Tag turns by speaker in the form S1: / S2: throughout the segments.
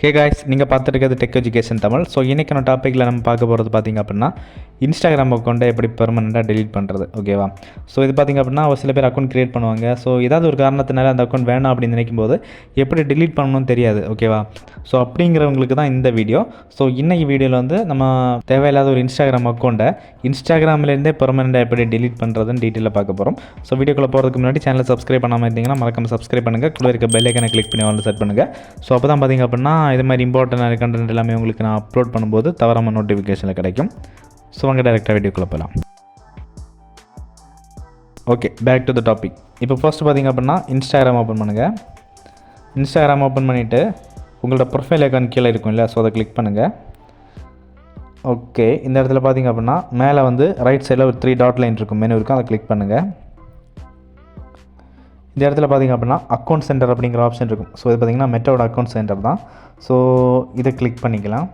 S1: Hey guys, நீங்கள் பார்த்துருக்கிறது tech education Tamil. So இன்றைக்கான டாப்பிக்கில் நம்ம பார்க்க போகிறது பார்த்திங்க அப்படின்னா இன்ஸ்டாகிராம் அக்கௌண்ட்டை எப்படி பெர்மனெண்ட்டாக டெலீட் பண்ணுறது. ஓகேவா? ஸோ இது பார்த்திங்க அப்படின்னா ஒரு சில பேர் அக்கௌண்ட் க்ரியேட் பண்ணுவாங்க. ஸோ ஏதாவது ஒரு காரணத்தினால அந்த அக்கௌண்ட் வேணாம் அப்படின்னு நினைக்கும் போது எப்படி டெலீட் பண்ணணும்னு தெரியாது. ஓகேவா? ஸோ அப்படிங்கிறவங்களுக்கு தான் இந்த வீடியோ. ஸோ இன்றைக்கி வீடியோவில் வந்து நம்ம தேவையில்லாத ஒரு இன்ஸ்டாகிராம் அக்கௌண்ட்டை இன்ஸ்டாகிராம்லேருந்தே பெர்மனெண்ட்டாக எப்படி டெலீட் பண்ணுறதுன்னு டீட்டெயிலாக பார்க்க போகிறோம். ஸோ வீடியோக்குள்ளே போகிறதுக்கு முன்னாடி சேனலை சப்ஸ்கிரைப் பண்ணாமல் இருந்தீங்கன்னா மறக்காம சப்ஸ்கிரைப் பண்ணுங்கள். கூட இருக்க பெல் ஐக்கனை கிளிக் பண்ணி வந்து செட் பண்ணுங்கள். ஸோ அப்போ தான் பார்த்திங்க அப்படின்னா இது மாதிரி இம்பார்ட்டன்டான கண்டென்ட் எல்லாமே உங்களுக்கு நான் அப்லோட் பண்ணும்போது தவறாமல் நோட்டிஃபிகேஷனில் கிடைக்கும். ஸோ வாங்க டேரெக்டாக வீடியோக்குள்ளே போகலாம். Okay, back to the topic. இப்போ ஃபர்ஸ்ட் பார்த்திங்க அப்படின்னா இன்ஸ்டாகிராம் ஓப்பன் பண்ணுங்கள். இன்ஸ்டாகிராம் ஓப்பன் பண்ணிவிட்டு உங்களோட ப்ரொஃபைல் ஐக்கான் கீழே இருக்கும் இல்லை, ஸோ அதை கிளிக் பண்ணுங்கள். ஓகே, இந்த இடத்துல பார்த்திங்க அப்படின்னா மேலே வந்து ரைட் சைடில் ஒரு 3 டாட் லைன் இருக்கும், மெனு இருக்கும், அதை கிளிக் பண்ணுங்கள். இந்த இடத்துல பார்த்திங்க அப்படின்னா அக்கௌண்ட் சென்டர் அப்படிங்கிற ஆப்ஷன் இருக்கும். ஸோ இது பார்த்திங்கன்னா மெட்டாவோட அக்கௌண்ட் சென்டர் தான். ஸோ இதை கிளிக் பண்ணிக்கலாம்.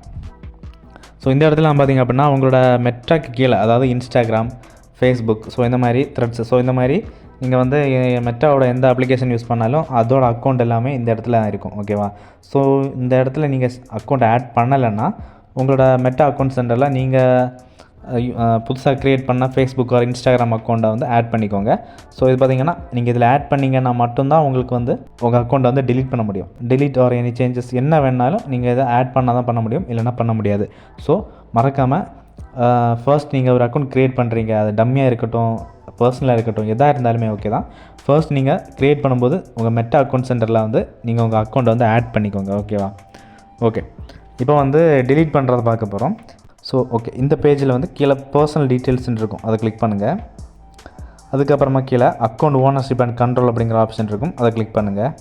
S1: ஸோ இந்த இடத்துல நான் பார்த்திங்க அப்படின்னா உங்களோட மெட்டாக்கு கீழே, அதாவது இன்ஸ்டாகிராம், ஃபேஸ்புக், ஸோ இந்த மாதிரி த்ரெட்ஸ், ஸோ இந்த மாதிரி நீங்கள் வந்து மெட்டாவோட எந்த அப்ளிகேஷன் யூஸ் பண்ணாலும் அதோட அக்கௌண்ட் எல்லாமே இந்த இடத்துல இருக்கும். ஓகேவா? ஸோ இந்த இடத்துல நீங்கள் அக்கௌண்ட் ஆட் பண்ணலைன்னா உங்களோட மெட்டா அக்கௌண்ட் சென்டரில் நீங்கள் புதுசாக க்ரியேட் பண்ண ஃபேஸ்புக் ஆர் இன்ஸ்டாகிராம் அக்கௌண்ட்டை வந்து ஆட் பண்ணிக்கோங்க. ஸோ இது பார்த்திங்கன்னா நீங்கள் இதில் ஆட் பண்ணிங்கன்னா மட்டும்தான் உங்களுக்கு வந்து உங்கள் அக்கௌண்ட்டை வந்து டெலீட் பண்ண முடியும். டெலீட் ஆர் எனி சேஞ்சஸ் என்ன வேணாலும் நீங்கள் இதை ஆட் பண்ணால் தான் பண்ண முடியும், இல்லைனா பண்ண முடியாது. ஸோ மறக்காமல் ஃபர்ஸ்ட் நீங்கள் ஒரு அக்கௌண்ட் க்ரியேட் பண்ணுறீங்க, அது டம்மியாக இருக்கட்டும், பர்சனலாக இருக்கட்டும், எதாக இருந்தாலுமே ஓகே தான். ஃபர்ஸ்ட் நீங்கள் க்ரியேட் பண்ணும்போது உங்கள் மெட்டா அக்கௌண்ட் சென்டரில் வந்து நீங்கள் உங்கள் அக்கௌண்ட்டை வந்து ஆட் பண்ணிக்கோங்க. ஓகேவா? ஓகே, இப்போ வந்து டெலீட் பண்ணுறதை பார்க்க போகிறோம். ஸோ ஓகே, இந்த பேஜில் வந்து கீழே பர்சனல் டீட்டெயில்ஸ்ன்னு இருக்கும், அதை கிளிக் பண்ணுங்கள். அதுக்கப்புறமா கீழே அக்கௌண்ட் ஓனர்ஷிப் அண்ட் கண்ட்ரோல் அப்படிங்கிற ஆப்ஷன் இருக்கும், அதை கிளிக் பண்ணுங்கள்.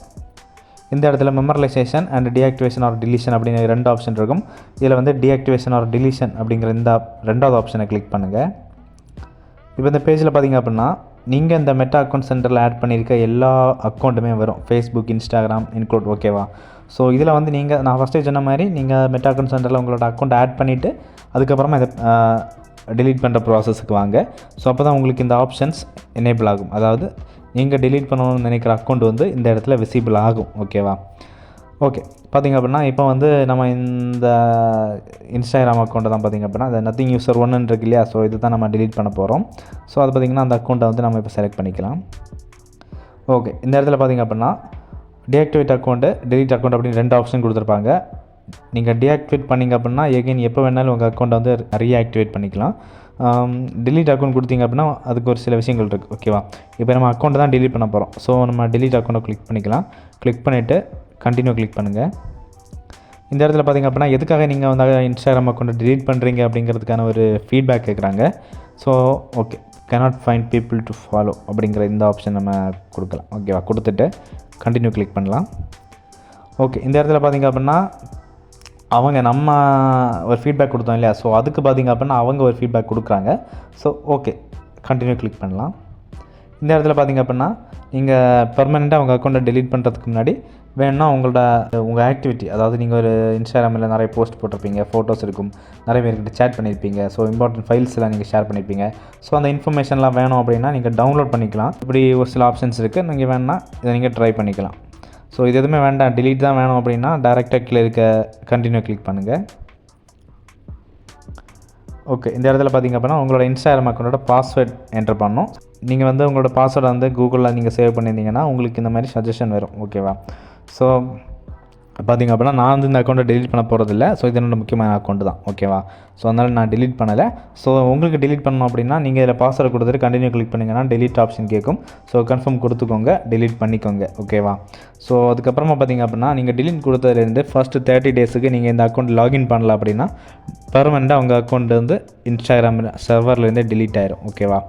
S1: இந்த இடத்துல மெமரலைசேஷன் அண்ட் டீஆக்டிவேஷன் ஆர் டிலீஷன் அப்படிங்கிற 2 ஆப்ஷன் இருக்கும். இதில் வந்து டீஆக்டிவேஷன் ஆர் டிலீஷன் அப்படிங்கிற இந்த 2வது ஆப்ஷனை கிளிக் பண்ணுங்கள். இப்போ இந்த பேஜில் பார்த்திங்க அப்படின்னா நீங்கள் இந்த மெட்டா அக்கௌண்ட் சென்டரில் ஆட் பண்ணியிருக்க எல்லா அக்கௌண்ட்டுமே வரும், ஃபேஸ்புக், இன்ஸ்டாகிராம் இன்க்ளூட். ஓகேவா? ஸோ இதில் வந்து நீங்கள் நான் ஃபஸ்ட்டே சொன்ன மாதிரி நீங்கள் மெட்டா அக்கௌண்ட் சென்டரில் உங்களோட அக்கௌண்ட் ஆட் பண்ணிவிட்டு அதுக்கப்புறமா இதை டெலீட் பண்ணுற ப்ராசஸுக்கு வாங்க. ஸோ அப்போ தான் உங்களுக்கு இந்த ஆப்ஷன்ஸ் எனேபிள் ஆகும். அதாவது நீங்கள் டெலீட் பண்ணணும்னு நினைக்கிற அக்கௌண்ட் வந்து இந்த இடத்துல விசிபிள் ஆகும். ஓகேவா? ஓகே, பார்த்திங்க அப்படின்னா இப்போ வந்து நம்ம இந்த இன்ஸ்டாகிராம் அக்கௌண்ட்டை தான் பார்த்திங்க அப்படின்னா இந்த நத்திங் யூசர் 1 இருக்கு இல்லையா, ஸோ இது தான் நம்ம டெலீட் பண்ண போகிறோம். ஸோ அது பார்த்திங்கன்னா அந்த அக்கௌண்ட்டை வந்து நம்ம இப்போ செலக்ட் பண்ணிக்கலாம். ஓகே, இந்த இடத்துல பார்த்திங்க அப்படின்னா டீஆக்டிவேட் அக்கௌண்ட்டு, டெலீட் அக்கௌண்ட் அப்படின்னு 2 ஆப்ஷன் கொடுத்துருப்பாங்க. நீங்கள் டீஆக்டிவேட் பண்ணிங்க அப்படின்னா எகைன் எப்போ வேணாலும் உங்கள் அக்கௌண்ட்டை வந்து ரீஆக்டிவேட் பண்ணிக்கலாம். டெலீட் அக்கௌண்ட் கொடுத்தீங்க அப்படின்னா அதுக்கு ஒரு சில விஷயங்கள் இருக்குது. ஓகேவா? இப்போ நம்ம அக்கௌண்ட்டை தான் டெலீட் பண்ண போகிறோம். ஸோ நம்ம டெலீட் அக்கௌண்ட்டை கிளிக் பண்ணிக்கலாம். கிளிக் பண்ணிவிட்டு கண்டினியூ கிளிக் பண்ணுங்கள். இந்த இடத்துல பார்த்திங்க அப்படின்னா எதுக்காக நீங்கள் வந்து இன்ஸ்டாகிராம் அக்கௌண்ட்டை டெலீட் பண்ணுறீங்க அப்படிங்கிறதுக்கான ஒரு ஃபீட்பேக் கேட்குறாங்க. So okay, cannot find people to follow அப்படிங்கிற இந்த ஆப்ஷன் நம்ம கொடுக்கலாம். ஓகேவா? கொடுத்துட்டு கண்டினியூ கிளிக் பண்ணலாம். ஓகே, இந்த இடத்துல பார்த்திங்க அப்படின்னா அவங்க நம்ம ஒரு ஃபீட்பேக் கொடுத்தோம் இல்லையா, ஸோ அதுக்கு பார்த்திங்க அப்படின்னா அவங்க ஒரு ஃபீட்பேக் கொடுக்குறாங்க. ஸோ ஓகே, கண்டினியூ கிளிக் பண்ணலாம். இந்த இடத்துல பார்த்திங்க அப்படின்னா நீங்கள் பெர்மனெண்ட்டாக உங்கள் அக்கௌண்ட்டை டெலீட் பண்ணுறதுக்கு முன்னாடி வேணும்னா உங்கள் ஆக்டிவிட்டி, அதாவது நீங்கள் ஒரு இன்ஸ்டாகிராமில் நிறைய போஸ்ட் போட்டிருப்பீங்க, ஃபோட்டோஸ் இருக்கும், நிறைய பேர்கிட்ட சேட் பண்ணியிருப்பீங்க, ஸோ இம்பார்ட்டன்ட் ஃபைல்ஸ் எல்லாம் நீங்கள் ஷேர் பண்ணியிருப்பீங்க. ஸோ அந்த இன்ஃபர்மேஷன்லாம் வேணும் அப்படின்னா நீங்கள் டவுன்லோட் பண்ணிக்கலாம். இப்படி ஒரு சில ஆப்ஷன்ஸ் இருக்குது, நீங்கள் வேணுன்னா இதை நீங்கள் ட்ரை பண்ணிக்கலாம். ஸோ இது எதுவுமே வேண்டாம், டெலீட் தான் வேணும் அப்படின்னா டேரெக்டாக கீழே இருக்க கண்டினியூ கிளிக் பண்ணுங்கள். ஓகே, இந்த இடத்துல பார்த்திங்க அப்படின்னா உங்களோட இன்ஸ்டாகிராம் அக்கௌண்ட்டோட பாஸ்வேர்ட் என்டர் பண்ணணும். நீங்கள் வந்து உங்களோட பாஸ்வேர்டை வந்து கூகுளில் நீங்கள் சேவ் பண்ணியிருந்தீங்கன்னா உங்களுக்கு இந்த மாதிரி சஜஷன் வரும். ஓகேவா? ஸோ பார்த்திங்க அப்படின்னா நான் வந்து இந்த அக்கௌண்ட்டை டெலீட் பண்ண போகிறதில்ல. ஸோ இது என்னோட முக்கியமான அக்கௌண்ட் தான். ஓகேவா? ஸோ அதனால் நான் டெலீட் பண்ணலை. ஸோ உங்களுக்கு டெலீட் பண்ணணும் அப்படின்னா நீங்கள் இதில் பாஸ்வேர்டு கொடுத்துட்டு கண்டினியூ கிளிக் பண்ணிங்கன்னா டெலீட் ஆப்ஷன் கேட்கும். ஸோ கன்ஃபார்ம் கொடுத்துக்கோங்க, டெலீட் பண்ணிக்கோங்க. ஓகேவா? ஸோ அதுக்கப்புறமா பார்த்திங்க அப்படின்னா நீங்கள் டெலீட் கொடுத்ததுலேருந்து ஃபஸ்ட்டு 30 டேஸுக்கு நீங்கள் இந்த அக்கௌண்ட் லாகின் பண்ணல அப்படின்னா பெர்மனெண்ட்டாக உங்கள் அக்கௌண்ட் வந்து இன்ஸ்டாகிராம் சர்வர்லேருந்தே டெலீட் ஆயிரும். ஓகேவா?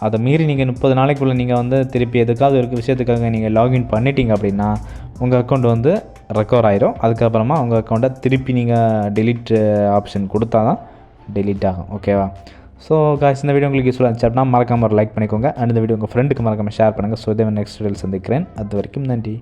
S1: அதை மீறி நீங்கள் 30 நாளைக்குள்ளே நீங்கள் வந்து திருப்பி எதுக்காவது ஒரு விஷயத்துக்காக நீங்கள் லாகின் பண்ணிட்டீங்க அப்படின்னா உங்கள் அக்கௌண்ட் வந்து ரெக்கவர் ஆயிரும். அதுக்கப்புறமா உங்கள் அக்கௌண்ட்டை திருப்பி நீங்கள் டெலீட் ஆப்ஷன் கொடுத்தா தான் டெலீட் ஆகும். ஓகேவா? ஸோ காய்ஸ், இந்த வீடியோ உங்களுக்கு யூஸ்ஃபுல்லாக இருந்துச்சு அப்படின்னா மறக்காமல் ஒரு லைக் பண்ணிக்கோங்க. அண்ட் இந்த வீடியோ உங்கள் ஃப்ரெண்டுக்கு மறக்காமல் ஷேர் பண்ணுங்கள். ஸோ இதே நெக்ஸ்ட் வீடியோவில் சந்திக்கிறேன். அது வரைக்கும் நன்றி.